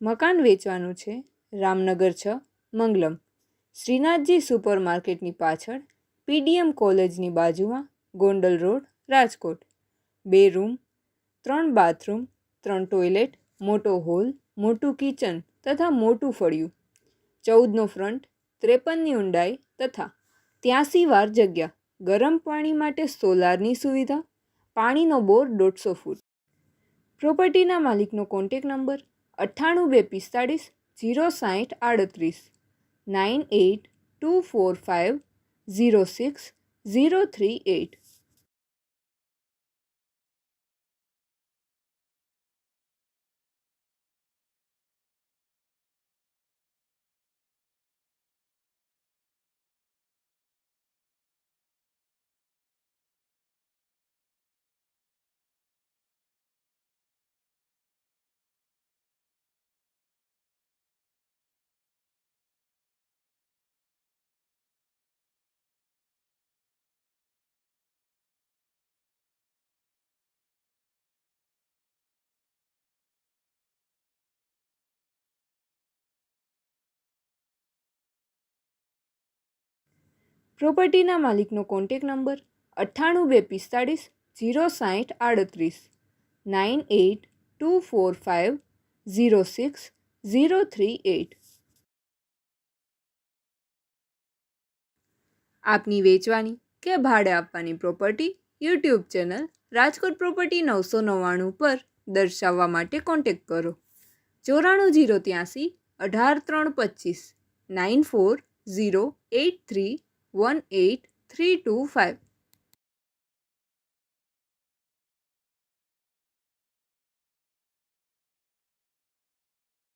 મકાન વેચવાનું છે, રામનગર 6, મંગલમ, શ્રીનાથજી સુપરમાર્કેટની પાછળ, પીડીએમ કોલેજની બાજુમાં, Gondal road, Rajkot. 2 room, 3 bathroom, 3 toilet, મોટો હોલ, મોટું કિચન તથા મોટું ફળિયું, 14નો ફ્રન્ટ, 53ની ઊંડાઈ તથા 83 વાર જગ્યા, ગરમ પાણી માટે સોલારની સુવિધા, પાણીનો બોર 150 ફૂટ. પ્રોપર્ટીના માલિકનો કોન્ટેક નંબર 98 245 060 38 9824506038. પ્રોપર્ટીના માલિકનો કોન્ટેક નંબર 98 245 060 38 9824506038. આપની વેચવાની કે ભાડે આપવાની property YouTube channel Rajkot property 999 પર દર્શાવવા માટે કોન્ટેક્ટ કરો. 94 083 18 325 94 083 18325.